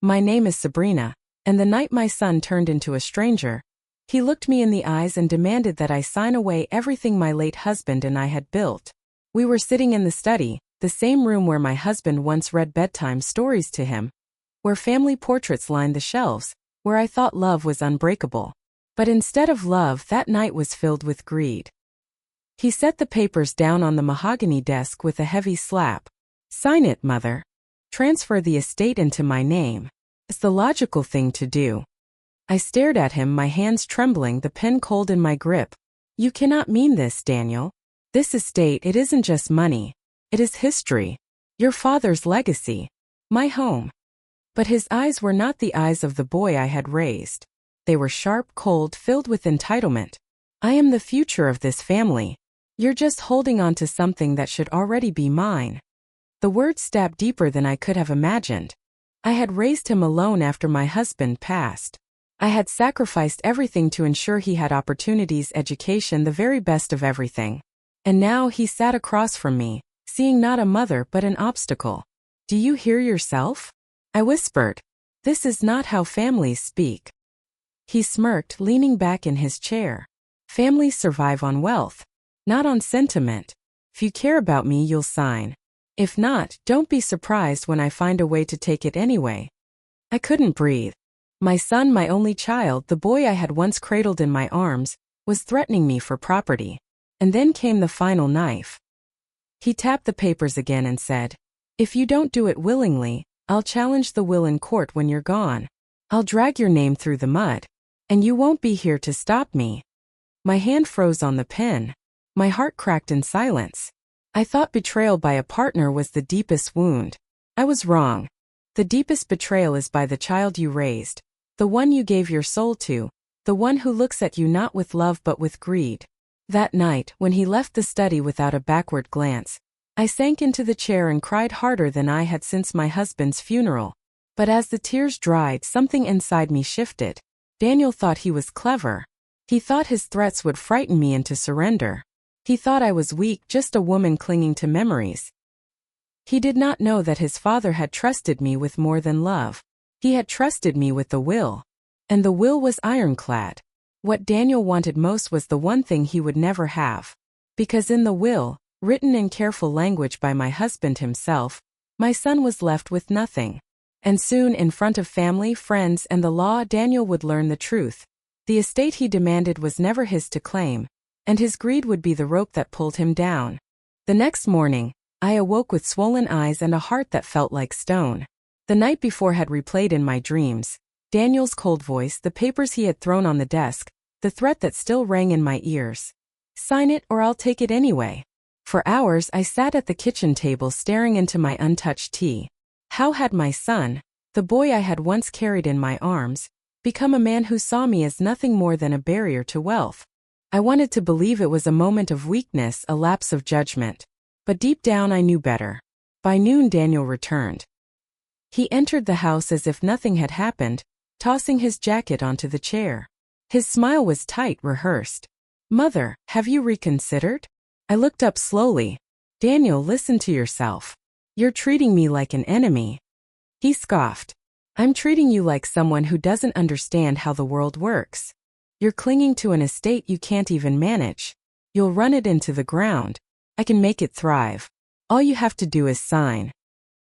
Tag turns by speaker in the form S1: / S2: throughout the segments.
S1: My name is Sabrina, and the night my son turned into a stranger, he looked me in the eyes and demanded that I sign away everything my late husband and I had built. We were sitting in the study, the same room where my husband once read bedtime stories to him, where family portraits lined the shelves, where I thought love was unbreakable. But instead of love, that night was filled with greed. He set the papers down on the mahogany desk with a heavy slap. "Sign it, mother. Transfer the estate into my name. It's the logical thing to do." I stared at him, my hands trembling, the pen cold in my grip. "You cannot mean this, Daniel. This estate, it isn't just money. It is history. Your father's legacy. My home." But his eyes were not the eyes of the boy I had raised. They were sharp, cold, filled with entitlement. "I am the future of this family. You're just holding on to something that should already be mine." The words stabbed deeper than I could have imagined. I had raised him alone after my husband passed. I had sacrificed everything to ensure he had opportunities, education, the very best of everything. And now he sat across from me, seeing not a mother but an obstacle. "Do you hear yourself?" I whispered. "This is not how families speak." He smirked, leaning back in his chair. "Families survive on wealth, not on sentiment. If you care about me, you'll sign. If not, don't be surprised when I find a way to take it anyway." I couldn't breathe. My son, my only child, the boy I had once cradled in my arms, was threatening me for property. And then came the final knife. He tapped the papers again and said, "If you don't do it willingly, I'll challenge the will in court when you're gone. I'll drag your name through the mud. And you won't be here to stop me." My hand froze on the pen. My heart cracked in silence. I thought betrayal by a partner was the deepest wound. I was wrong. The deepest betrayal is by the child you raised, the one you gave your soul to, the one who looks at you not with love but with greed. That night, when he left the study without a backward glance, I sank into the chair and cried harder than I had since my husband's funeral. But as the tears dried, something inside me shifted. Daniel thought he was clever. He thought his threats would frighten me into surrender. He thought I was weak, just a woman clinging to memories. He did not know that his father had trusted me with more than love. He had trusted me with the will. And the will was ironclad. What Daniel wanted most was the one thing he would never have. Because in the will, written in careful language by my husband himself, my son was left with nothing. And soon, in front of family, friends, and the law, Daniel would learn the truth. The estate he demanded was never his to claim, and his greed would be the rope that pulled him down. The next morning, I awoke with swollen eyes and a heart that felt like stone. The night before had replayed in my dreams. Daniel's cold voice, the papers he had thrown on the desk, the threat that still rang in my ears. "Sign it or I'll take it anyway." For hours I sat at the kitchen table staring into my untouched tea. How had my son, the boy I had once carried in my arms, become a man who saw me as nothing more than a barrier to wealth? I wanted to believe it was a moment of weakness, a lapse of judgment. But deep down I knew better. By noon Daniel returned. He entered the house as if nothing had happened, tossing his jacket onto the chair. His smile was tight, rehearsed. "Mother, have you reconsidered?" I looked up slowly. "Daniel, listen to yourself. You're treating me like an enemy." He scoffed. "I'm treating you like someone who doesn't understand how the world works. You're clinging to an estate you can't even manage. You'll run it into the ground. I can make it thrive. All you have to do is sign."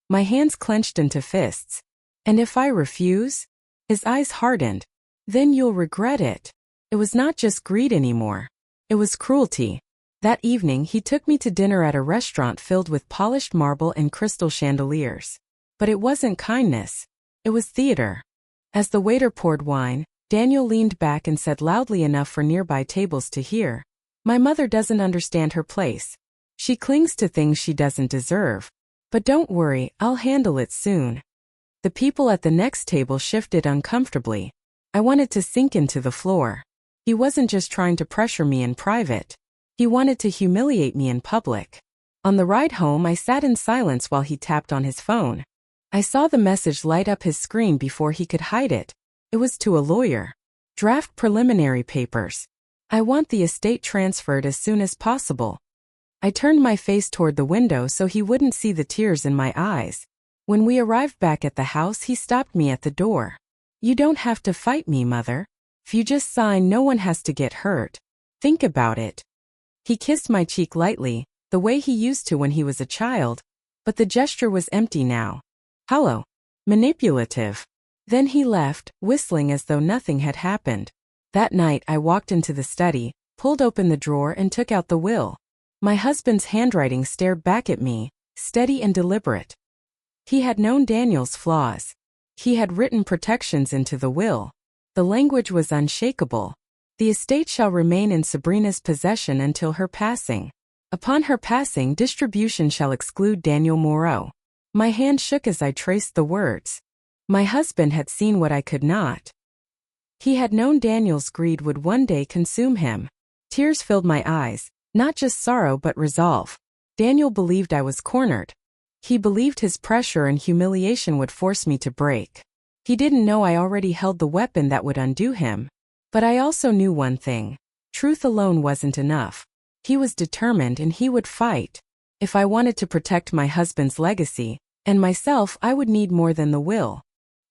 S1: My hands clenched into fists. "And if I refuse?" His eyes hardened. "Then you'll regret it." It was not just greed anymore. It was cruelty. That evening he took me to dinner at a restaurant filled with polished marble and crystal chandeliers. But it wasn't kindness. It was theater. As the waiter poured wine, Daniel leaned back and said loudly enough for nearby tables to hear, "My mother doesn't understand her place. She clings to things she doesn't deserve. But don't worry, I'll handle it soon." The people at the next table shifted uncomfortably. I wanted to sink into the floor. He wasn't just trying to pressure me in private. He wanted to humiliate me in public. On the ride home, I sat in silence while he tapped on his phone. I saw the message light up his screen before he could hide it. It was to a lawyer. "Draft preliminary papers. I want the estate transferred as soon as possible." I turned my face toward the window so he wouldn't see the tears in my eyes. When we arrived back at the house, he stopped me at the door. "You don't have to fight me, Mother. If you just sign, no one has to get hurt. Think about it." He kissed my cheek lightly, the way he used to when he was a child, but the gesture was empty now. Hollow. Manipulative. Then he left, whistling as though nothing had happened. That night I walked into the study, pulled open the drawer and took out the will. My husband's handwriting stared back at me, steady and deliberate. He had known Daniel's flaws. He had written protections into the will. The language was unshakable. The estate shall remain in Sabrina's possession until her passing. Upon her passing, distribution shall exclude Daniel Moreau. My hand shook as I traced the words. My husband had seen what I could not. He had known Daniel's greed would one day consume him. Tears filled my eyes, not just sorrow but resolve. Daniel believed I was cornered. He believed his pressure and humiliation would force me to break. He didn't know I already held the weapon that would undo him. But I also knew one thing. Truth alone wasn't enough. He was determined and he would fight. If I wanted to protect my husband's legacy, and myself, I would need more than the will.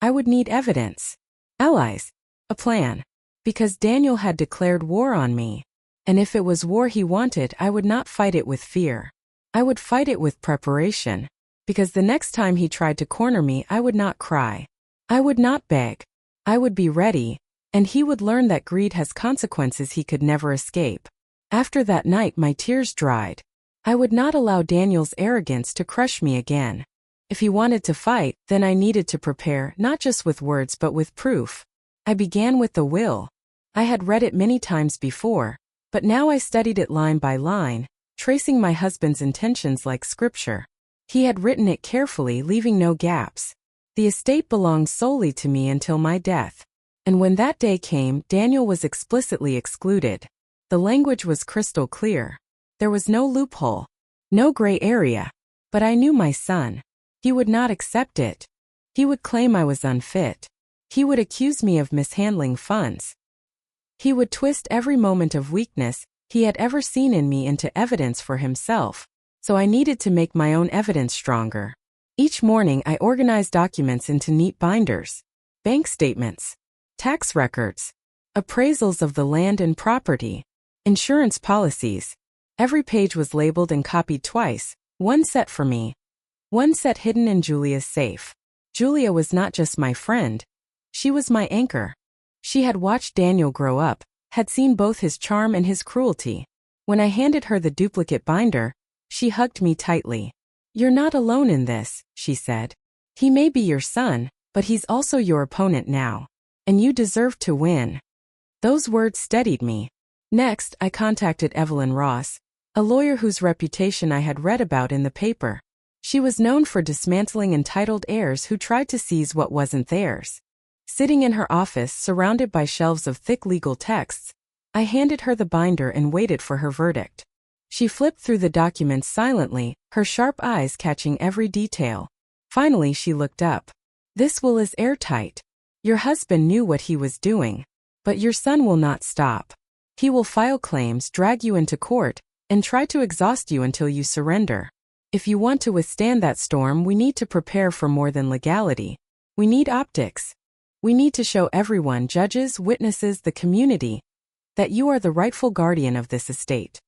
S1: I would need evidence. Allies. A plan. Because Daniel had declared war on me. And if it was war he wanted, I would not fight it with fear. I would fight it with preparation. Because the next time he tried to corner me, I would not cry. I would not beg. I would be ready. And he would learn that greed has consequences he could never escape. After that night my tears dried. I would not allow Daniel's arrogance to crush me again. If he wanted to fight, then I needed to prepare, not just with words but with proof. I began with the will. I had read it many times before, but now I studied it line by line, tracing my husband's intentions like scripture. He had written it carefully, leaving no gaps. The estate belonged solely to me until my death. And when that day came, Daniel was explicitly excluded. The language was crystal clear. There was no loophole, no gray area. But I knew my son. He would not accept it. He would claim I was unfit. He would accuse me of mishandling funds. He would twist every moment of weakness he had ever seen in me into evidence for himself. So I needed to make my own evidence stronger. Each morning I organized documents into neat binders. Bank statements, tax records, appraisals of the land and property, insurance policies. Every page was labeled and copied twice, one set for me, one set hidden in Julia's safe. Julia was not just my friend. She was my anchor. She had watched Daniel grow up, had seen both his charm and his cruelty. When I handed her the duplicate binder, she hugged me tightly. "You're not alone in this," she said. "He may be your son, but he's also your opponent now. And you deserve to win." Those words steadied me. Next, I contacted Evelyn Ross, a lawyer whose reputation I had read about in the paper. She was known for dismantling entitled heirs who tried to seize what wasn't theirs. Sitting in her office, surrounded by shelves of thick legal texts, I handed her the binder and waited for her verdict. She flipped through the documents silently, her sharp eyes catching every detail. Finally, she looked up. "This will is airtight. Your husband knew what he was doing. But your son will not stop. He will file claims, drag you into court, and try to exhaust you until you surrender. If you want to withstand that storm, we need to prepare for more than legality. We need optics. We need to show everyone, judges, witnesses, the community, that you are the rightful guardian of this estate."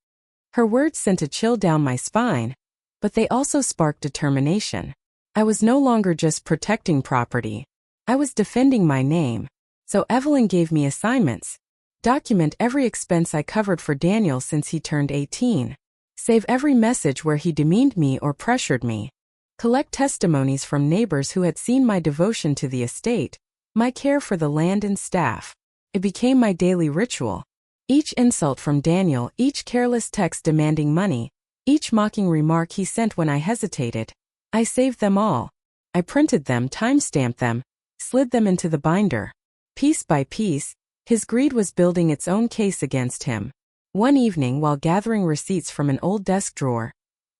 S1: Her words sent a chill down my spine, but they also sparked determination. I was no longer just protecting property. I was defending my name. So Evelyn gave me assignments. Document every expense I covered for Daniel since he turned 18. Save every message where he demeaned me or pressured me. Collect testimonies from neighbors who had seen my devotion to the estate, my care for the land and staff. It became my daily ritual. Each insult from Daniel, each careless text demanding money, each mocking remark he sent when I hesitated, I saved them all. I printed them, time-stamped them, slid them into the binder. Piece by piece, his greed was building its own case against him. One evening, while gathering receipts from an old desk drawer,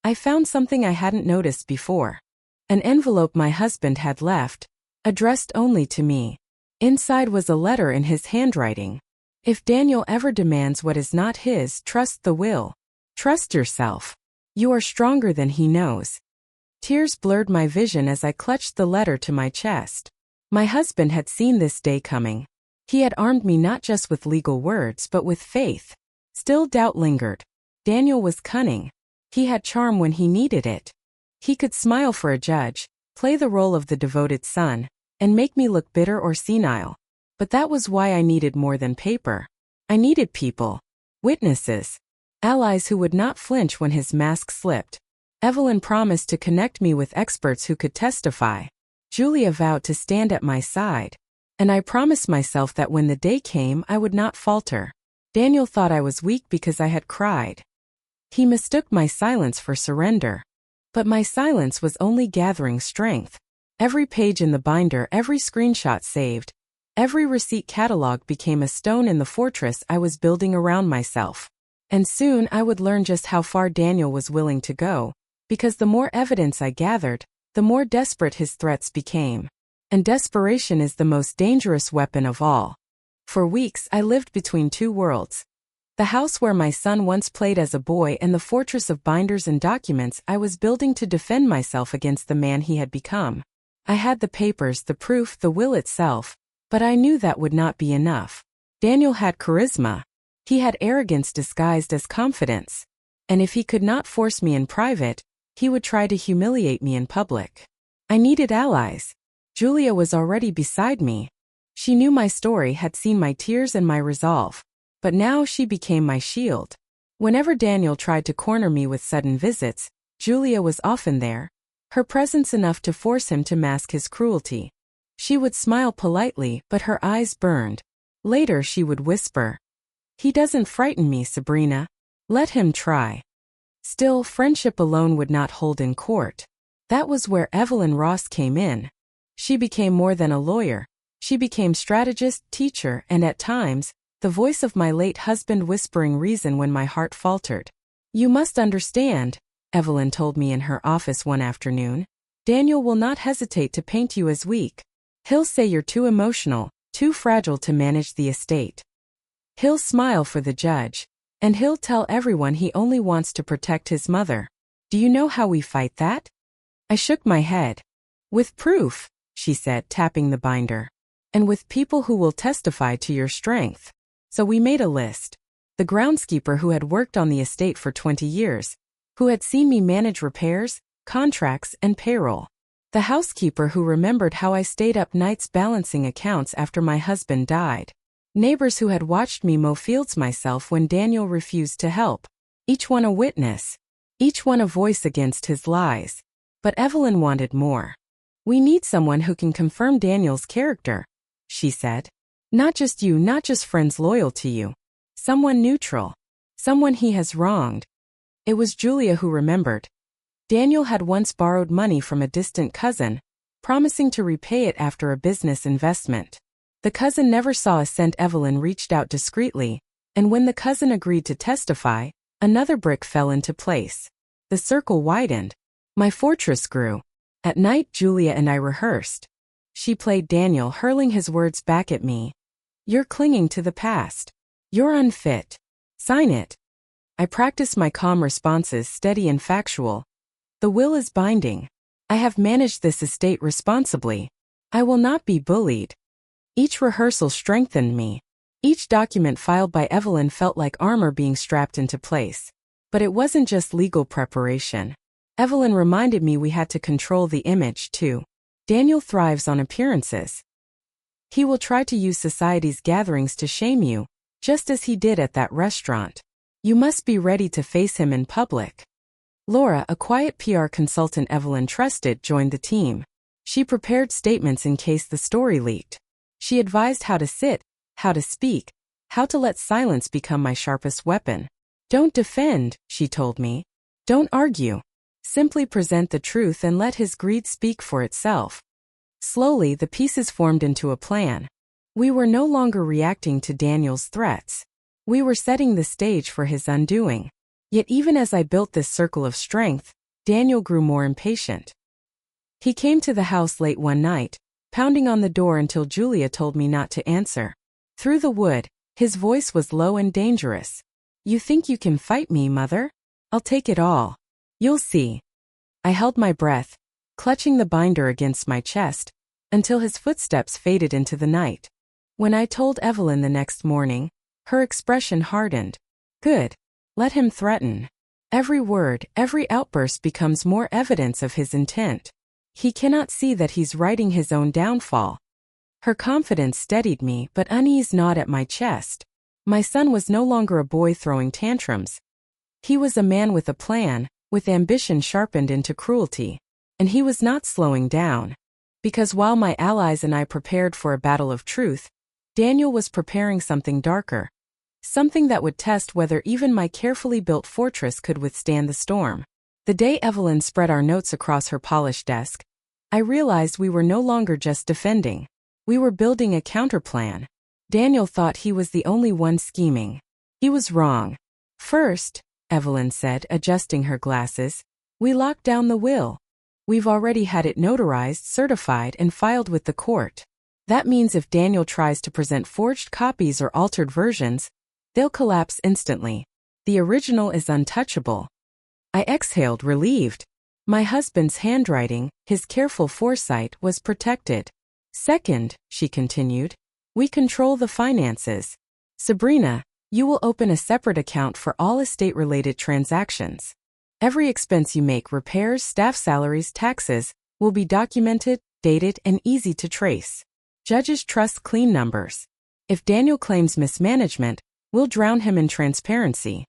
S1: I found something I hadn't noticed before. An envelope my husband had left, addressed only to me. Inside was a letter in his handwriting. "If Daniel ever demands what is not his, trust the will. Trust yourself. You are stronger than he knows." Tears blurred my vision as I clutched the letter to my chest. My husband had seen this day coming. He had armed me not just with legal words but with faith. Still doubt lingered. Daniel was cunning. He had charm when he needed it. He could smile for a judge, play the role of the devoted son, and make me look bitter or senile. But that was why I needed more than paper. I needed people. Witnesses. Allies who would not flinch when his mask slipped. Evelyn promised to connect me with experts who could testify. Julia vowed to stand at my side. And I promised myself that when the day came I would not falter. Daniel thought I was weak because I had cried. He mistook my silence for surrender. But my silence was only gathering strength. Every page in the binder, every screenshot saved, every receipt catalog became a stone in the fortress I was building around myself. And soon I would learn just how far Daniel was willing to go, because the more evidence I gathered, the more desperate his threats became. And desperation is the most dangerous weapon of all. For weeks I lived between two worlds. The house where my son once played as a boy and the fortress of binders and documents I was building to defend myself against the man he had become. I had the papers, the proof, the will itself, but I knew that would not be enough. Daniel had charisma. He had arrogance disguised as confidence. And if he could not force me in private, he would try to humiliate me in public. I needed allies. Julia was already beside me. She knew my story, had seen my tears and my resolve. But now she became my shield. Whenever Daniel tried to corner me with sudden visits, Julia was often there, her presence enough to force him to mask his cruelty. She would smile politely, but her eyes burned. Later she would whisper, "He doesn't frighten me, Sabrina. Let him try." Still, friendship alone would not hold in court. That was where Evelyn Ross came in. She became more than a lawyer. She became strategist, teacher, and at times, the voice of my late husband whispering reason when my heart faltered. "You must understand," Evelyn told me in her office one afternoon. "Daniel will not hesitate to paint you as weak. He'll say you're too emotional, too fragile to manage the estate. He'll smile for the judge, and he'll tell everyone he only wants to protect his mother. Do you know how we fight that?" I shook my head. "With proof," she said, tapping the binder. "And with people who will testify to your strength." So we made a list. The groundskeeper who had worked on the estate for 20 years, who had seen me manage repairs, contracts, and payroll. The housekeeper who remembered how I stayed up nights balancing accounts after my husband died. Neighbors who had watched me mow fields myself when Daniel refused to help. Each one a witness. Each one a voice against his lies. But Evelyn wanted more. "We need someone who can confirm Daniel's character," she said. "Not just you, not just friends loyal to you. Someone neutral. Someone he has wronged." It was Julia who remembered. Daniel had once borrowed money from a distant cousin, promising to repay it after a business investment. The cousin never saw a cent. Evelyn reached out discreetly, and when the cousin agreed to testify, another brick fell into place. The circle widened. My fortress grew. At night, Julia and I rehearsed. She played Daniel, hurling his words back at me. "You're clinging to the past. You're unfit. Sign it." I practiced my calm responses, steady and factual. "The will is binding. I have managed this estate responsibly. I will not be bullied." Each rehearsal strengthened me. Each document filed by Evelyn felt like armor being strapped into place. But it wasn't just legal preparation. Evelyn reminded me we had to control the image too. Daniel thrives on appearances. He will try to use society's gatherings to shame you, just as he did at that restaurant. You must be ready to face him in public. Laura, a quiet PR consultant Evelyn trusted, joined the team. She prepared statements in case the story leaked. She advised how to sit, how to speak, how to let silence become my sharpest weapon. "Don't defend," she told me. "Don't argue. Simply present the truth and let his greed speak for itself." Slowly, the pieces formed into a plan. We were no longer reacting to Daniel's threats. We were setting the stage for his undoing. Yet even as I built this circle of strength, Daniel grew more impatient. He came to the house late one night, pounding on the door until Julia told me not to answer. Through the wood, his voice was low and dangerous. "You think you can fight me, Mother? I'll take it all. You'll see." I held my breath, clutching the binder against my chest, until his footsteps faded into the night. When I told Evelyn the next morning, her expression hardened. Good. Let him threaten. Every word, every outburst becomes more evidence of his intent. He cannot see that he's writing his own downfall. Her confidence steadied me, but unease gnawed at my chest. My son was no longer a boy throwing tantrums. He was a man with a plan, with ambition sharpened into cruelty. And he was not slowing down. Because while my allies and I prepared for a battle of truth, Daniel was preparing something darker. Something that would test whether even my carefully built fortress could withstand the storm. The day Evelyn spread our notes across her polished desk, I realized we were no longer just defending. We were building a counterplan. Daniel thought he was the only one scheming. He was wrong. First, Evelyn said, adjusting her glasses, we locked down the will. We've already had it notarized, certified, and filed with the court. That means if Daniel tries to present forged copies or altered versions, they'll collapse instantly. The original is untouchable. I exhaled, relieved. My husband's handwriting, his careful foresight, was protected. Second, she continued, we control the finances. Sabrina, you will open a separate account for all estate-related transactions. Every expense you make, repairs, staff salaries, taxes, will be documented, dated, and easy to trace. Judges trust clean numbers. If Daniel claims mismanagement, we'll drown him in transparency.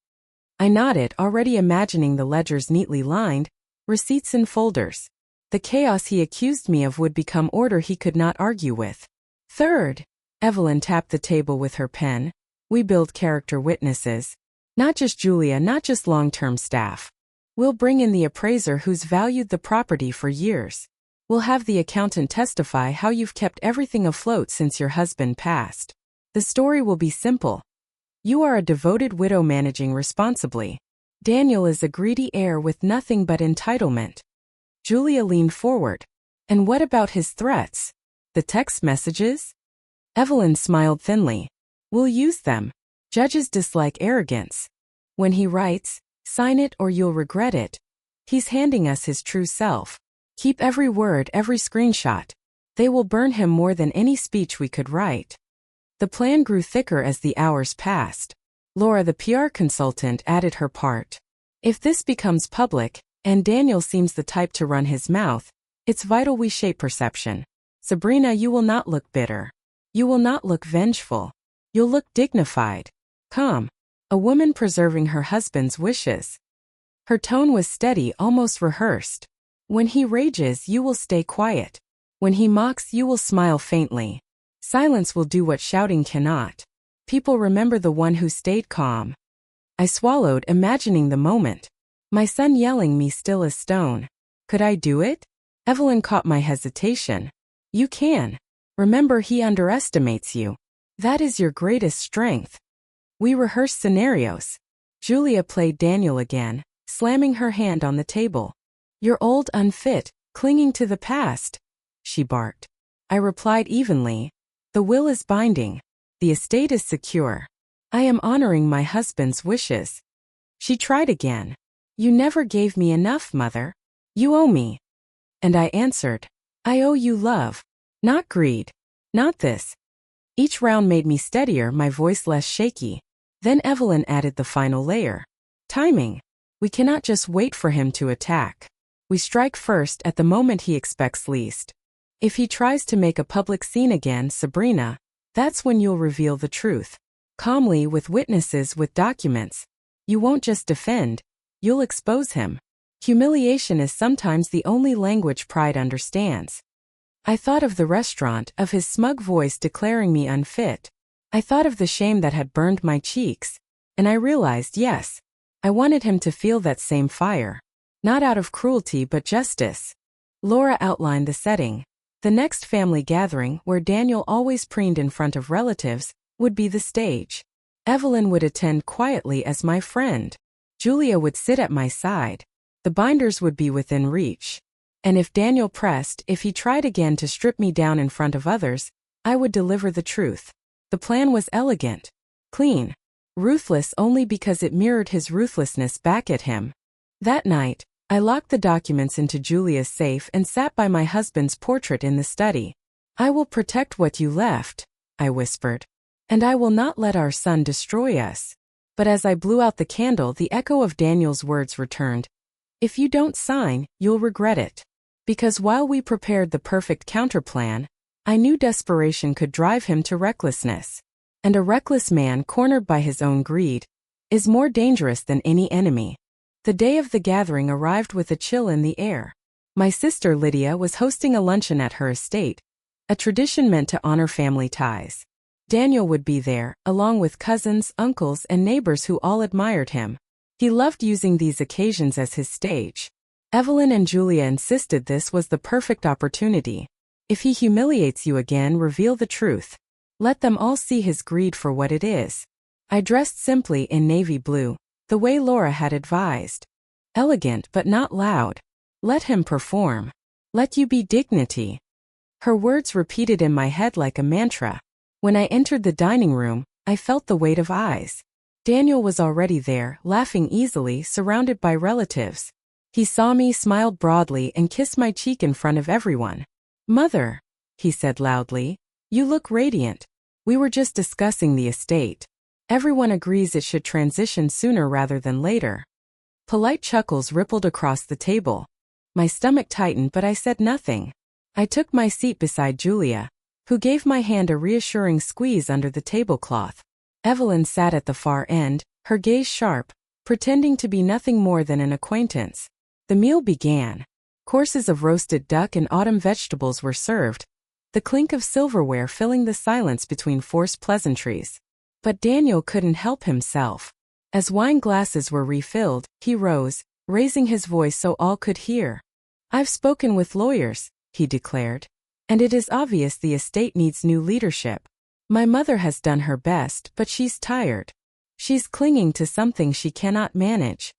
S1: I nodded, already imagining the ledgers neatly lined, receipts in folders. The chaos he accused me of would become order he could not argue with. Third, Evelyn tapped the table with her pen, we build character witnesses. Not just Julia, not just long-term staff. We'll bring in the appraiser who's valued the property for years. We'll have the accountant testify how you've kept everything afloat since your husband passed. The story will be simple. You are a devoted widow managing responsibly. Daniel is a greedy heir with nothing but entitlement. Julia leaned forward. And what about his threats? The text messages? Evelyn smiled thinly. We'll use them. Judges dislike arrogance. When he writes, sign it or you'll regret it. He's handing us his true self. Keep every word, every screenshot. They will burn him more than any speech we could write. The plan grew thicker as the hours passed. Laura, the PR consultant, added her part. If this becomes public, and Daniel seems the type to run his mouth, it's vital we shape perception. Sabrina, you will not look bitter. You will not look vengeful. You'll look dignified. Calm. A woman preserving her husband's wishes. Her tone was steady, almost rehearsed. When he rages, you will stay quiet. When he mocks, you will smile faintly. Silence will do what shouting cannot. People remember the one who stayed calm. I swallowed, imagining the moment. My son yelling, me still as stone. Could I do it? Evelyn caught my hesitation. You can. Remember, he underestimates you. That is your greatest strength. We rehearsed scenarios. Julia played Daniel again, slamming her hand on the table. You're old, unfit, clinging to the past, she barked. I replied evenly. The will is binding. The estate is secure. I am honoring my husband's wishes. She tried again. You never gave me enough, mother. You owe me. And I answered. I owe you love. Not greed. Not this. Each round made me steadier, my voice less shaky. Then Evelyn added the final layer. Timing. We cannot just wait for him to attack. We strike first at the moment he expects least. If he tries to make a public scene again, Sabrina, that's when you'll reveal the truth. Calmly, with witnesses, with documents. You won't just defend, you'll expose him. Humiliation is sometimes the only language pride understands. I thought of the restaurant, of his smug voice declaring me unfit. I thought of the shame that had burned my cheeks. And I realized, yes, I wanted him to feel that same fire. Not out of cruelty but justice. Laura outlined the setting. The next family gathering, where Daniel always preened in front of relatives, would be the stage. Evelyn would attend quietly as my friend. Julia would sit at my side. The binders would be within reach. And if Daniel pressed, if he tried again to strip me down in front of others, I would deliver the truth. The plan was elegant. Clean. Ruthless only because it mirrored his ruthlessness back at him. That night, I locked the documents into Julia's safe and sat by my husband's portrait in the study. "I will protect what you left," I whispered. "And I will not let our son destroy us." But as I blew out the candle, the echo of Daniel's words returned. "If you don't sign, you'll regret it." Because while we prepared the perfect counterplan, I knew desperation could drive him to recklessness. And a reckless man cornered by his own greed is more dangerous than any enemy. The day of the gathering arrived with a chill in the air. My sister Lydia was hosting a luncheon at her estate, a tradition meant to honor family ties. Daniel would be there, along with cousins, uncles, and neighbors who all admired him. He loved using these occasions as his stage. Evelyn and Julia insisted this was the perfect opportunity. If he humiliates you again, reveal the truth. Let them all see his greed for what it is. I dressed simply in navy blue, the way Laura had advised. Elegant but not loud. Let him perform. Let you be dignity. Her words repeated in my head like a mantra. When I entered the dining room, I felt the weight of eyes. Daniel was already there, laughing easily, surrounded by relatives. He saw me, smiled broadly, and kissed my cheek in front of everyone. "Mother," he said loudly, "you look radiant. We were just discussing the estate. Everyone agrees it should transition sooner rather than later." Polite chuckles rippled across the table. My stomach tightened, but I said nothing. I took my seat beside Julia, who gave my hand a reassuring squeeze under the tablecloth. Evelyn sat at the far end, her gaze sharp, pretending to be nothing more than an acquaintance. The meal began. Courses of roasted duck and autumn vegetables were served, the clink of silverware filling the silence between forced pleasantries. But Daniel couldn't help himself. As wine glasses were refilled, he rose, raising his voice so all could hear. "I've spoken with lawyers," he declared, "and it is obvious the estate needs new leadership. My mother has done her best, but she's tired. She's clinging to something she cannot manage."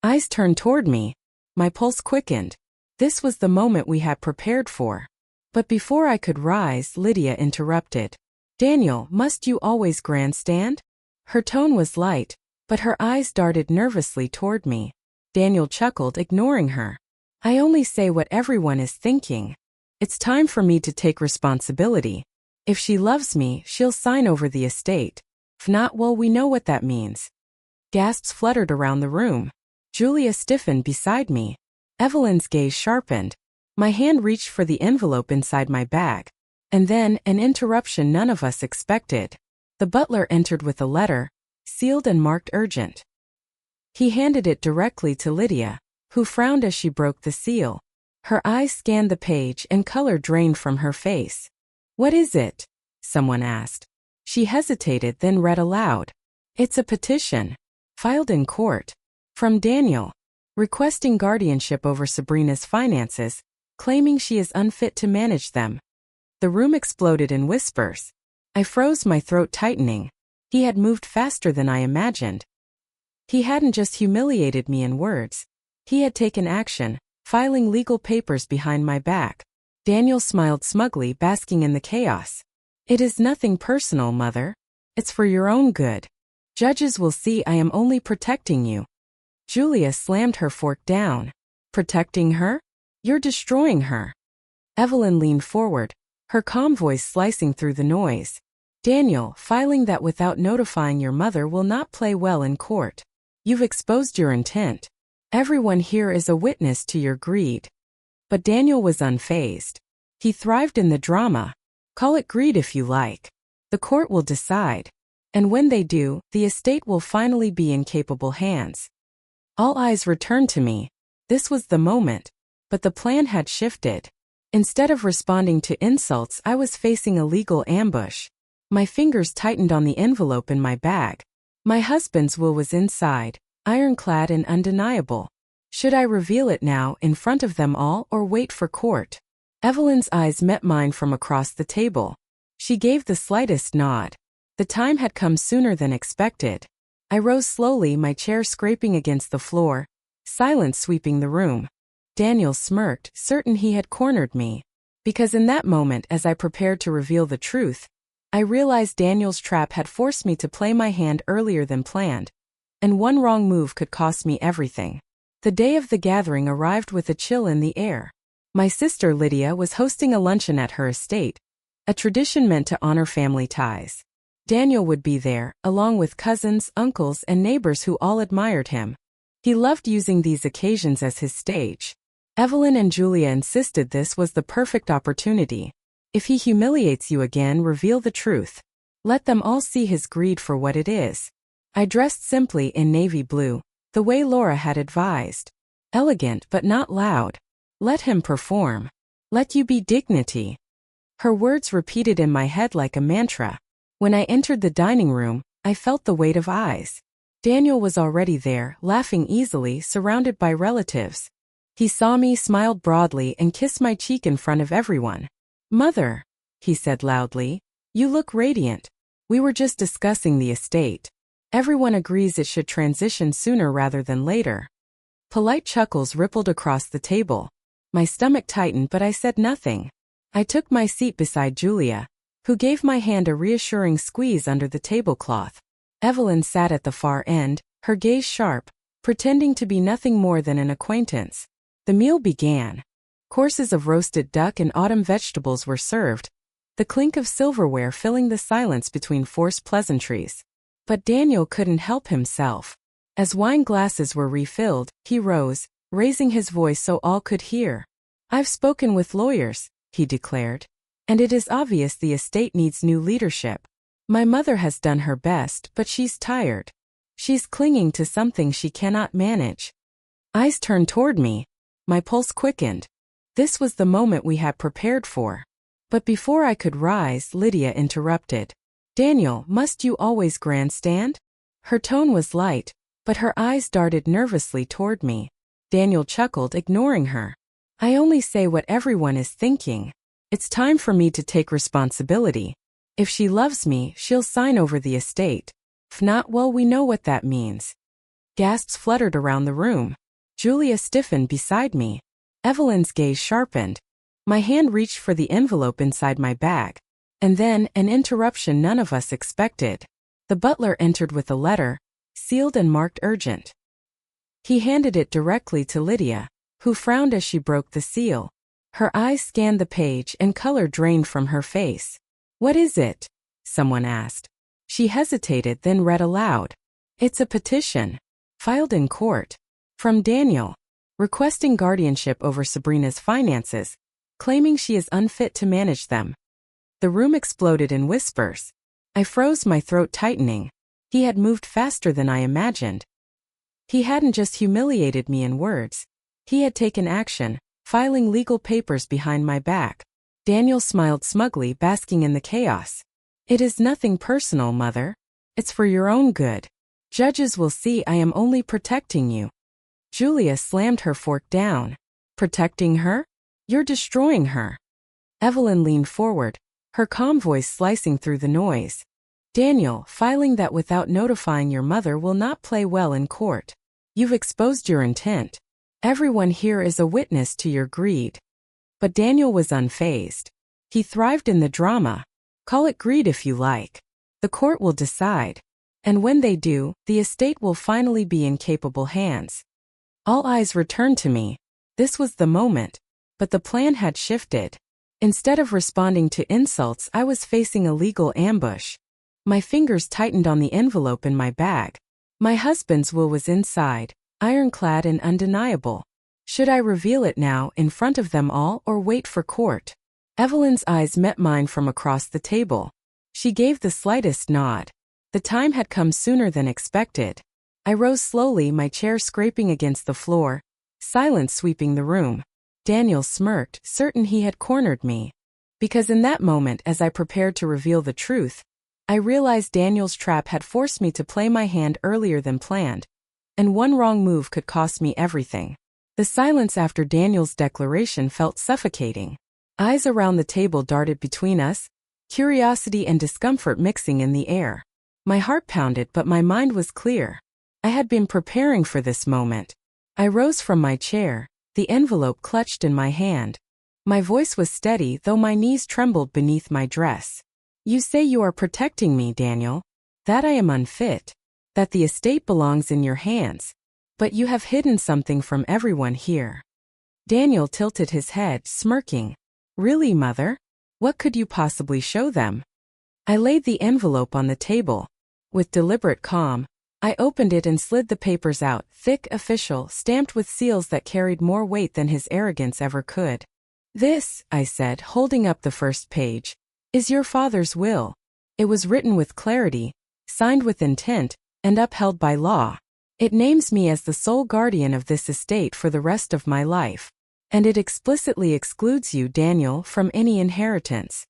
S1: Eyes turned toward me. My pulse quickened. This was the moment we had prepared for. But before I could rise, Lydia interrupted. "Daniel, must you always grandstand?" Her tone was light, but her eyes darted nervously toward me. Daniel chuckled, ignoring her. "I only say what everyone is thinking. It's time for me to take responsibility. If she loves me, she'll sign over the estate. If not, well, we know what that means." Gasps fluttered around the room. Julia stiffened beside me. Evelyn's gaze sharpened. My hand reached for the envelope inside my bag. And then, an interruption none of us expected. The butler entered with a letter, sealed and marked urgent. He handed it directly to Lydia, who frowned as she broke the seal. Her eyes scanned the page and color drained from her face. "What is it?" someone asked. She hesitated, then read aloud. "It's a petition. Filed in court. From Daniel. Requesting guardianship over Sabrina's finances, claiming she is unfit to manage them." The room exploded in whispers. I froze, my throat tightening. He had moved faster than I imagined. He hadn't just humiliated me in words. He had taken action, filing legal papers behind my back. Daniel smiled smugly, basking in the chaos. "It is nothing personal, Mother. It's for your own good. Judges will see I am only protecting you." Julia slammed her fork down. "Protecting her? You're destroying her." Evelyn leaned forward, her calm voice slicing through the noise. "Daniel, filing that without notifying your mother will not play well in court. You've exposed your intent. Everyone here is a witness to your greed." But Daniel was unfazed. He thrived in the drama. Call it greed if you like. The court will decide. And when they do, the estate will finally be in capable hands. All eyes returned to me. This was the moment. But the plan had shifted. Instead of responding to insults, I was facing a legal ambush. My fingers tightened on the envelope in my bag. My husband's will was inside, ironclad and undeniable. Should I reveal it now, in front of them all, or wait for court? Evelyn's eyes met mine from across the table. She gave the slightest nod. The time had come sooner than expected. I rose slowly, my chair scraping against the floor, silence sweeping the room. Daniel smirked, certain he had cornered me. Because in that moment, as I prepared to reveal the truth, I realized Daniel's trap had forced me to play my hand earlier than planned, and one wrong move could cost me everything. The day of the gathering arrived with a chill in the air. My sister Lydia was hosting a luncheon at her estate, a tradition meant to honor family ties. Daniel would be there, along with cousins, uncles, and neighbors who all admired him. He loved using these occasions as his stage. Evelyn and Julia insisted this was the perfect opportunity. If he humiliates you again, reveal the truth. Let them all see his greed for what it is. I dressed simply in navy blue, the way Laura had advised. Elegant but not loud. Let him perform. Let you be dignity. Her words repeated in my head like a mantra. When I entered the dining room, I felt the weight of eyes. Daniel was already there, laughing easily, surrounded by relatives. He saw me, smiled broadly, and kissed my cheek in front of everyone. "Mother," he said loudly, "you look radiant. We were just discussing the estate. Everyone agrees it should transition sooner rather than later." Polite chuckles rippled across the table. My stomach tightened, but I said nothing. I took my seat beside Julia, who gave my hand a reassuring squeeze under the tablecloth. Evelyn sat at the far end, her gaze sharp, pretending to be nothing more than an acquaintance. The meal began. Courses of roasted duck and autumn vegetables were served, the clink of silverware filling the silence between forced pleasantries. But Daniel couldn't help himself. As wine glasses were refilled, he rose, raising his voice so all could hear. "I've spoken with lawyers," he declared, "and it is obvious the estate needs new leadership. My mother has done her best, but she's tired. She's clinging to something she cannot manage." Eyes turned toward me. My pulse quickened. This was the moment we had prepared for. But before I could rise, Lydia interrupted. "Daniel, must you always grandstand?" Her tone was light, but her eyes darted nervously toward me. Daniel chuckled, ignoring her. "I only say what everyone is thinking. It's time for me to take responsibility. If she loves me, she'll sign over the estate. If not, well, we know what that means." Gasps fluttered around the room. Julia stiffened beside me. Evelyn's gaze sharpened. My hand reached for the envelope inside my bag. And then, an interruption none of us expected. The butler entered with a letter, sealed and marked urgent. He handed it directly to Lydia, who frowned as she broke the seal. Her eyes scanned the page and color drained from her face. "What is it?" someone asked. She hesitated, then read aloud. "It's a petition. Filed in court. From Daniel. Requesting guardianship over Sabrina's finances, claiming she is unfit to manage them." The room exploded in whispers. I froze, my throat tightening. He had moved faster than I imagined. He hadn't just humiliated me in words. He had taken action, filing legal papers behind my back. Daniel smiled smugly, basking in the chaos. "It is nothing personal, Mother. It's for your own good. Judges will see I am only protecting you." Julia slammed her fork down. "Protecting her? You're destroying her." Evelyn leaned forward, her calm voice slicing through the noise. "Daniel, filing that without notifying your mother will not play well in court. You've exposed your intent. Everyone here is a witness to your greed." But Daniel was unfazed. He thrived in the drama. Call it greed if you like. The court will decide. And when they do, the estate will finally be in capable hands. All eyes returned to me. This was the moment. But the plan had shifted. Instead of responding to insults, I was facing a legal ambush. My fingers tightened on the envelope in my bag. My husband's will was inside, ironclad and undeniable. Should I reveal it now, in front of them all, or wait for court? Evelyn's eyes met mine from across the table. She gave the slightest nod. The time had come sooner than expected. I rose slowly, my chair scraping against the floor, silence sweeping the room. Daniel smirked, certain he had cornered me. Because in that moment, as I prepared to reveal the truth, I realized Daniel's trap had forced me to play my hand earlier than planned, and one wrong move could cost me everything. The silence after Daniel's declaration felt suffocating. Eyes around the table darted between us, curiosity and discomfort mixing in the air. My heart pounded, but my mind was clear. I had been preparing for this moment. I rose from my chair, the envelope clutched in my hand. My voice was steady, though my knees trembled beneath my dress. "You say you are protecting me, Daniel. That I am unfit. That the estate belongs in your hands. But you have hidden something from everyone here. Daniel tilted his head, smirking. Really, Mother? What could you possibly show them? I laid the envelope on the table. With deliberate calm, I opened it and slid the papers out, thick, official, stamped with seals that carried more weight than his arrogance ever could. This, I said, holding up the first page, is your father's will. It was written with clarity, signed with intent, and upheld by law. It names me as the sole guardian of this estate for the rest of my life. And it explicitly excludes you, Daniel, from any inheritance.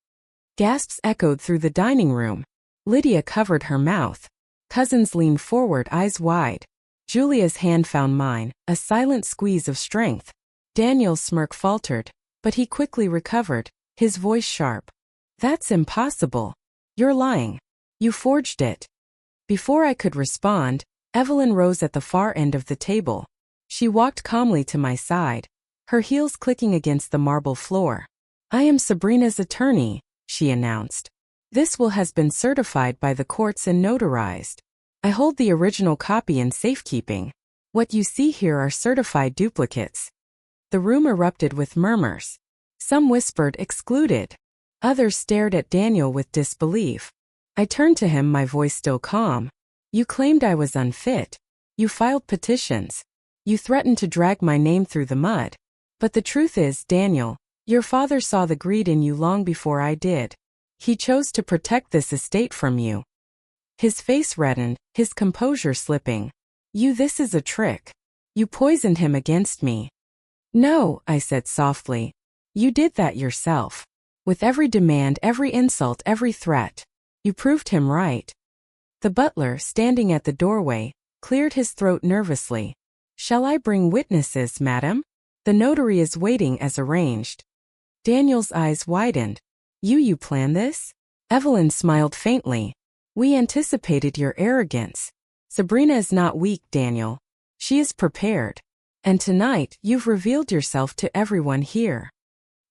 S1: Gasps echoed through the dining room. Lydia covered her mouth. Cousins leaned forward, eyes wide. Julia's hand found mine, a silent squeeze of strength. Daniel's smirk faltered, but he quickly recovered, his voice sharp. That's impossible. You're lying. You forged it. Before I could respond, Evelyn rose at the far end of the table. She walked calmly to my side, her heels clicking against the marble floor. I am Sabrina's attorney, she announced. This will has been certified by the courts and notarized. I hold the original copy in safekeeping. What you see here are certified duplicates. The room erupted with murmurs. Some whispered excluded. Others stared at Daniel with disbelief. I turned to him, my voice still calm. You claimed I was unfit. You filed petitions. You threatened to drag my name through the mud. But the truth is, Daniel, your father saw the greed in you long before I did. He chose to protect this estate from you. His face reddened, his composure slipping. This is a trick. You poisoned him against me. No, I said softly. You did that yourself. With every demand, every insult, every threat. You proved him right. The butler, standing at the doorway, cleared his throat nervously. Shall I bring witnesses, madam? The notary is waiting as arranged. Daniel's eyes widened. You plan this? Evelyn smiled faintly. We anticipated your arrogance. Sabrina is not weak, Daniel. She is prepared. And tonight, you've revealed yourself to everyone here.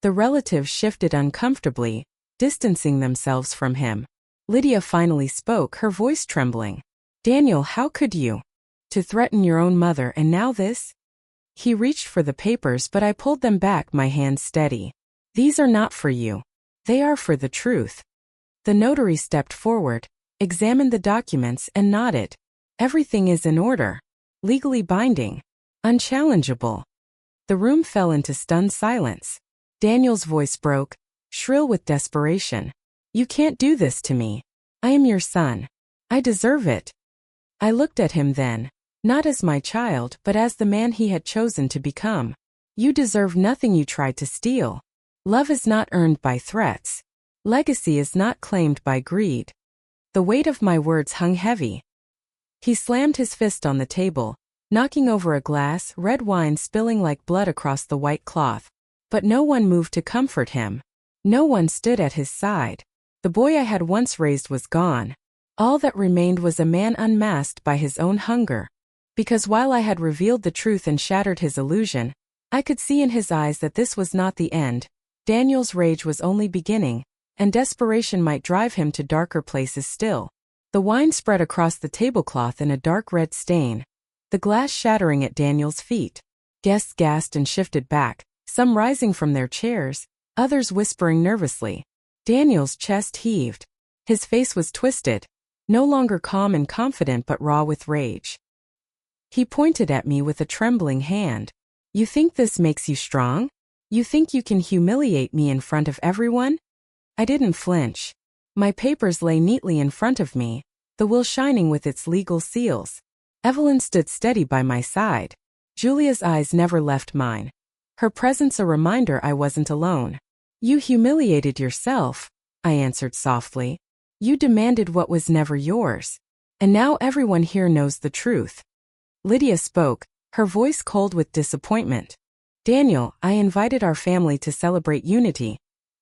S1: The relatives shifted uncomfortably, distancing themselves from him. Lydia finally spoke, her voice trembling. Daniel, how could you? To threaten your own mother, and now this? He reached for the papers, but I pulled them back, my hands steady. These are not for you. They are for the truth. The notary stepped forward, examined the documents, and nodded. Everything is in order. Legally binding. Unchallengeable. The room fell into stunned silence. Daniel's voice broke, shrill with desperation. You can't do this to me. I am your son. I deserve it. I looked at him then, not as my child, but as the man he had chosen to become. You deserve nothing you tried to steal. Love is not earned by threats. Legacy is not claimed by greed. The weight of my words hung heavy. He slammed his fist on the table, knocking over a glass, red wine spilling like blood across the white cloth. But no one moved to comfort him. No one stood at his side. The boy I had once raised was gone. All that remained was a man unmasked by his own hunger. Because while I had revealed the truth and shattered his illusion, I could see in his eyes that this was not the end. Daniel's rage was only beginning, and desperation might drive him to darker places still. The wine spread across the tablecloth in a dark red stain, the glass shattering at Daniel's feet. Guests gasped and shifted back, some rising from their chairs, others whispering nervously. Daniel's chest heaved. His face was twisted, no longer calm and confident but raw with rage. He pointed at me with a trembling hand. You think this makes you strong? You think you can humiliate me in front of everyone? I didn't flinch. My papers lay neatly in front of me, the will shining with its legal seals. Evelyn stood steady by my side. Julia's eyes never left mine. Her presence a reminder I wasn't alone. You humiliated yourself, I answered softly. You demanded what was never yours. And now everyone here knows the truth. Lydia spoke, her voice cold with disappointment. Daniel, I invited our family to celebrate unity,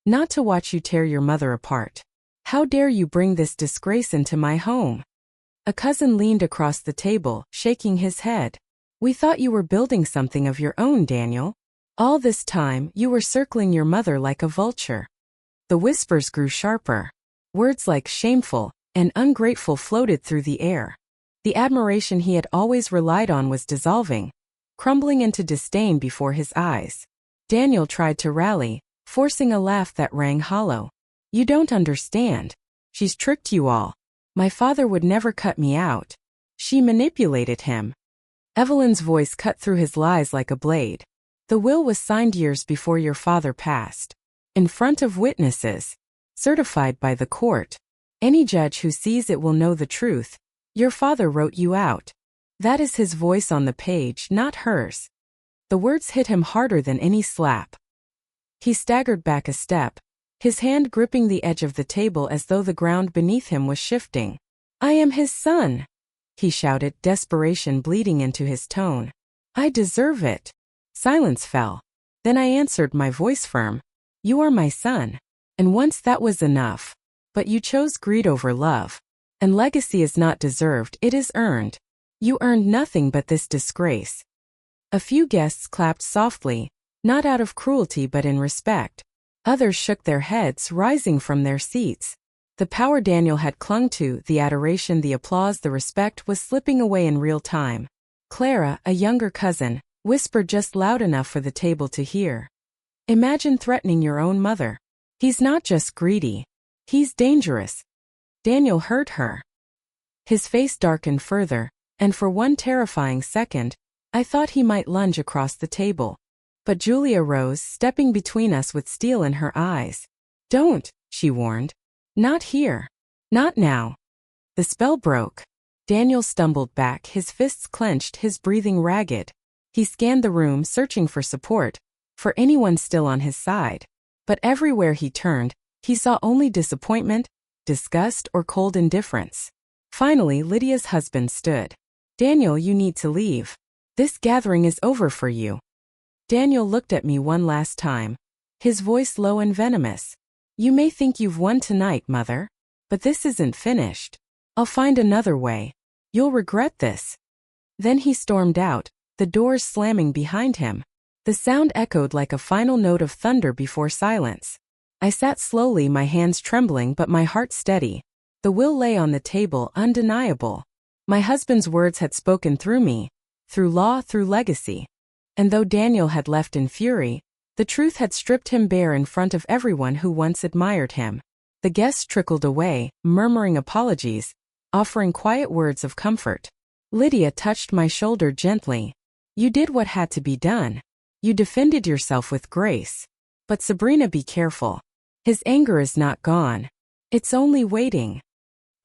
S1: not to watch you tear your mother apart. How dare you bring this disgrace into my home? A cousin leaned across the table, shaking his head. We thought you were building something of your own, Daniel. All this time, you were circling your mother like a vulture. The whispers grew sharper. Words like shameful and ungrateful floated through the air. The admiration he had always relied on was dissolving, crumbling into disdain before his eyes. Daniel tried to rally, forcing a laugh that rang hollow. "You don't understand. She's tricked you all. My father would never cut me out. She manipulated him." Evelyn's voice cut through his lies like a blade. "The will was signed years before your father passed. In front of witnesses. Certified by the court. Any judge who sees it will know the truth. Your father wrote you out. That is his voice on the page, not hers." The words hit him harder than any slap. He staggered back a step, his hand gripping the edge of the table as though the ground beneath him was shifting. "I am his son," he shouted, desperation bleeding into his tone. "I deserve it." Silence fell. Then I answered, my voice firm. "You are my son. And once that was enough. But you chose greed over love. And legacy is not deserved, it is earned. You earned nothing but this disgrace." A few guests clapped softly, not out of cruelty but in respect. Others shook their heads, rising from their seats. The power Daniel had clung to, the adoration, the applause, the respect, was slipping away in real time. Clara, a younger cousin, whispered just loud enough for the table to hear. "Imagine threatening your own mother. He's not just greedy. He's dangerous." Daniel heard her. His face darkened further, and for one terrifying second, I thought he might lunge across the table. But Julia rose, stepping between us with steel in her eyes. "Don't," she warned. "Not here. Not now." The spell broke. Daniel stumbled back, his fists clenched, his breathing ragged. He scanned the room, searching for support, for anyone still on his side. But everywhere he turned, he saw only disappointment, disgust, or cold indifference. Finally, Lydia's husband stood. "Daniel, you need to leave. This gathering is over for you." Daniel looked at me one last time, his voice low and venomous. "You may think you've won tonight, Mother. But this isn't finished. I'll find another way. You'll regret this." Then he stormed out, the doors slamming behind him. The sound echoed like a final note of thunder before silence. I sat slowly, my hands trembling but my heart steady. The will lay on the table, undeniable. My husband's words had spoken through me, through law, through legacy. And though Daniel had left in fury, the truth had stripped him bare in front of everyone who once admired him. The guests trickled away, murmuring apologies, offering quiet words of comfort. Lydia touched my shoulder gently. "You did what had to be done. You defended yourself with grace. But Sabrina, be careful. His anger is not gone. It's only waiting."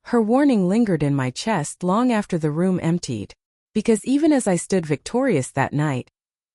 S1: Her warning lingered in my chest long after the room emptied. Because even as I stood victorious that night,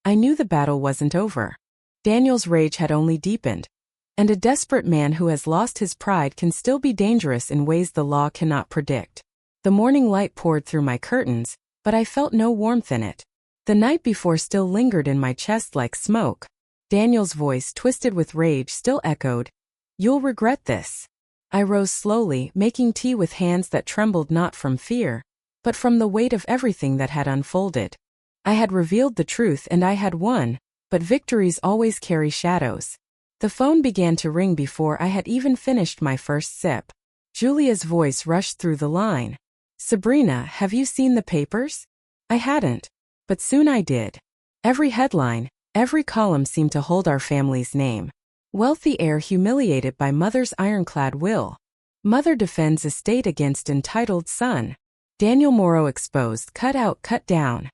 S1: I knew the battle wasn't over. Daniel's rage had only deepened. And a desperate man who has lost his pride can still be dangerous in ways the law cannot predict. The morning light poured through my curtains, but I felt no warmth in it. The night before still lingered in my chest like smoke. Daniel's voice, twisted with rage, still echoed, "You'll regret this." I rose slowly, making tea with hands that trembled not from fear, but from the weight of everything that had unfolded. I had revealed the truth and I had won, but victories always carry shadows. The phone began to ring before I had even finished my first sip. Julia's voice rushed through the line. "Sabrina, have you seen the papers?" I hadn't, but soon I did. Every headline, every column seemed to hold our family's name. Wealthy heir humiliated by mother's ironclad will. Mother defends estate against entitled son. Daniel Morrow exposed, cut out, cut down.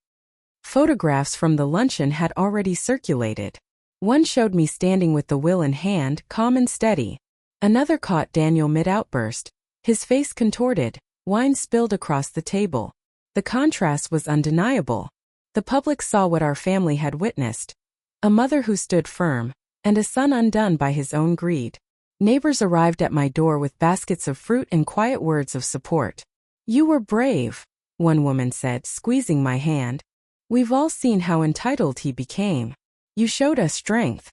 S1: Photographs from the luncheon had already circulated. One showed me standing with the will in hand, calm and steady. Another caught Daniel mid-outburst, his face contorted, wine spilled across the table. The contrast was undeniable. The public saw what our family had witnessed. A mother who stood firm, and a son undone by his own greed. Neighbors arrived at my door with baskets of fruit and quiet words of support. "You were brave," one woman said, squeezing my hand. "We've all seen how entitled he became. You showed us strength."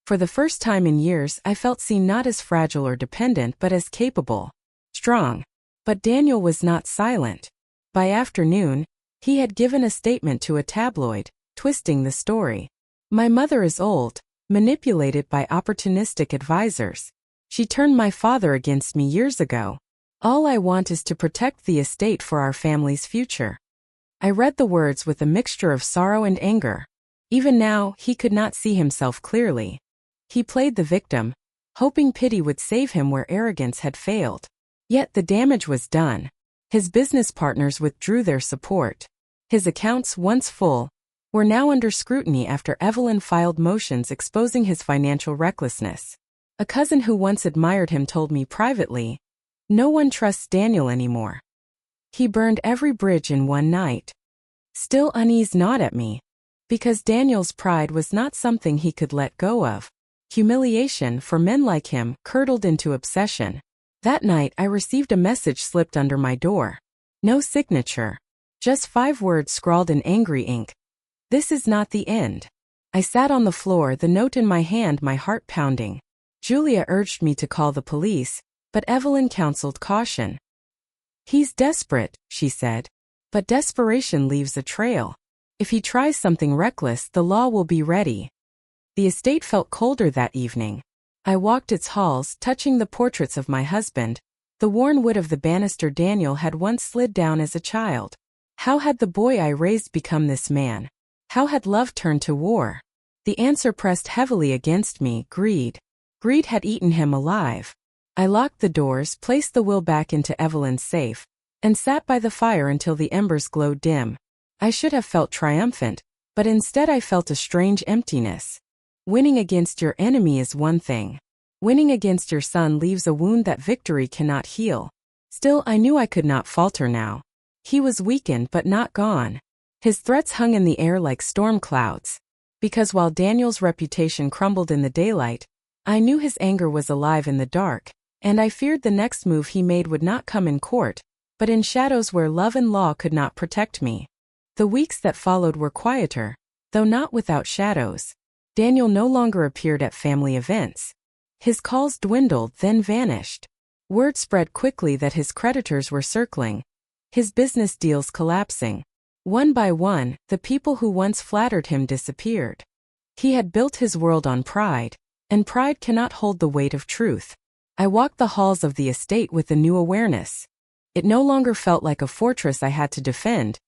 S1: For the first time in years, I felt seen not as fragile or dependent but as capable, strong. But Daniel was not silent. By afternoon, he had given a statement to a tabloid, twisting the story. "My mother is old, manipulated by opportunistic advisors. She turned my father against me years ago. All I want is to protect the estate for our family's future." I read the words with a mixture of sorrow and anger. Even now, he could not see himself clearly. He played the victim, hoping pity would save him where arrogance had failed. Yet the damage was done. His business partners withdrew their support. His accounts, once full, were now under scrutiny after Evelyn filed motions exposing his financial recklessness. A cousin who once admired him told me privately, "No one trusts Daniel anymore. He burned every bridge in one night." Still, unease gnawed at me, because Daniel's pride was not something he could let go of. Humiliation, for men like him, curdled into obsession. That night I received a message slipped under my door. No signature. Just 5 words scrawled in angry ink. "This is not the end." I sat on the floor, the note in my hand, my heart pounding. Julia urged me to call the police, but Evelyn counseled caution. "He's desperate," she said. "But desperation leaves a trail. If he tries something reckless, the law will be ready." The estate felt colder that evening. I walked its halls, touching the portraits of my husband. The worn wood of the banister Daniel had once slid down as a child. How had the boy I raised become this man? How had love turned to war? The answer pressed heavily against me: greed. Greed had eaten him alive. I locked the doors, placed the will back into Evelyn's safe, and sat by the fire until the embers glowed dim. I should have felt triumphant, but instead I felt a strange emptiness. Winning against your enemy is one thing. Winning against your son leaves a wound that victory cannot heal. Still, I knew I could not falter now. He was weakened but not gone. His threats hung in the air like storm clouds. Because while Daniel's reputation crumbled in the daylight, I knew his anger was alive in the dark, and I feared the next move he made would not come in court, but in shadows where love and law could not protect me. The weeks that followed were quieter, though not without shadows. Daniel no longer appeared at family events. His calls dwindled, then vanished. Word spread quickly that his creditors were circling, his business deals collapsing. One by one, the people who once flattered him disappeared. He had built his world on pride, and pride cannot hold the weight of truth. I walked the halls of the estate with a new awareness. It no longer felt like a fortress I had to defend.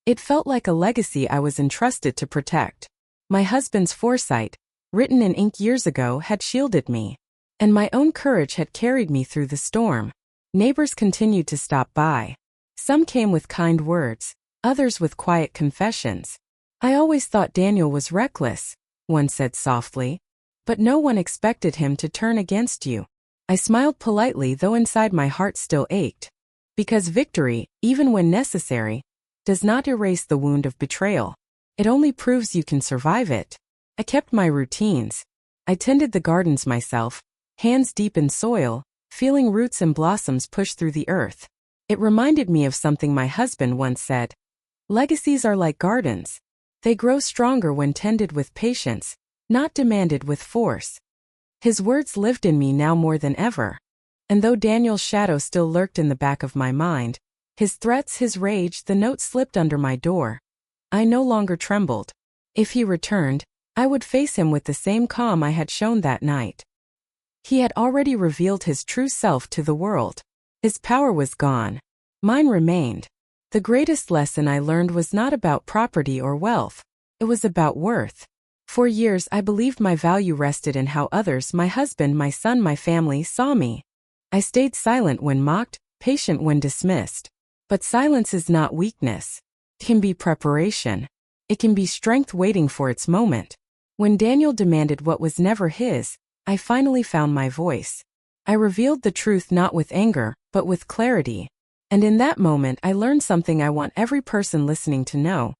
S1: It felt like a legacy I was entrusted to protect. My husband's foresight, written in ink years ago, had shielded me, and my own courage had carried me through the storm. Neighbors continued to stop by. Some came with kind words, others with quiet confessions. "I always thought Daniel was reckless," one said softly, "but no one expected him to turn against you." I smiled politely, though inside my heart still ached. Because victory, even when necessary, does not erase the wound of betrayal. It only proves you can survive it. I kept my routines. I tended the gardens myself, hands deep in soil, feeling roots and blossoms push through the earth. It reminded me of something my husband once said. Legacies are like gardens. They grow stronger when tended with patience, not demanded with force. His words lived in me now more than ever. And though Daniel's shadow still lurked in the back of my mind, his threats, his rage, the note slipped under my door, I no longer trembled. If he returned, I would face him with the same calm I had shown that night. He had already revealed his true self to the world. His power was gone. Mine remained. The greatest lesson I learned was not about property or wealth. It was about worth. For years I believed my value rested in how others, my husband, my son, my family, saw me. I stayed silent when mocked, patient when dismissed. But silence is not weakness. It can be preparation. It can be strength waiting for its moment. When Daniel demanded what was never his, I finally found my voice. I revealed the truth not with anger, but with clarity. And in that moment I learned something I want every person listening to know.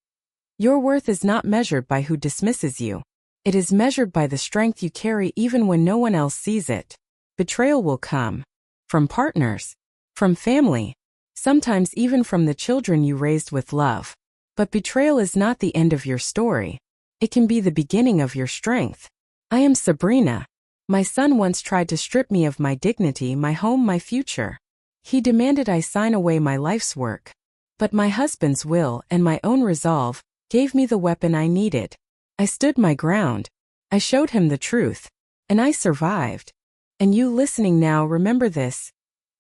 S1: Your worth is not measured by who dismisses you. It is measured by the strength you carry even when no one else sees it. Betrayal will come. From partners. From family. Sometimes even from the children you raised with love. But betrayal is not the end of your story. It can be the beginning of your strength. I am Sabrina. My son once tried to strip me of my dignity, my home, my future. He demanded I sign away my life's work. But my husband's will and my own resolve gave me the weapon I needed. I stood my ground. I showed him the truth. And I survived. And you listening now, remember this.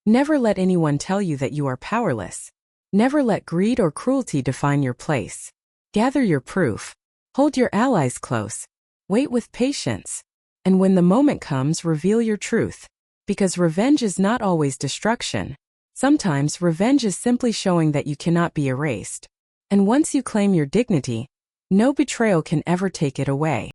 S1: Never let anyone tell you that you are powerless. Never let greed or cruelty define your place. Gather your proof. Hold your allies close. Wait with patience. And when the moment comes, reveal your truth. Because revenge is not always destruction. Sometimes revenge is simply showing that you cannot be erased. And once you claim your dignity, no betrayal can ever take it away.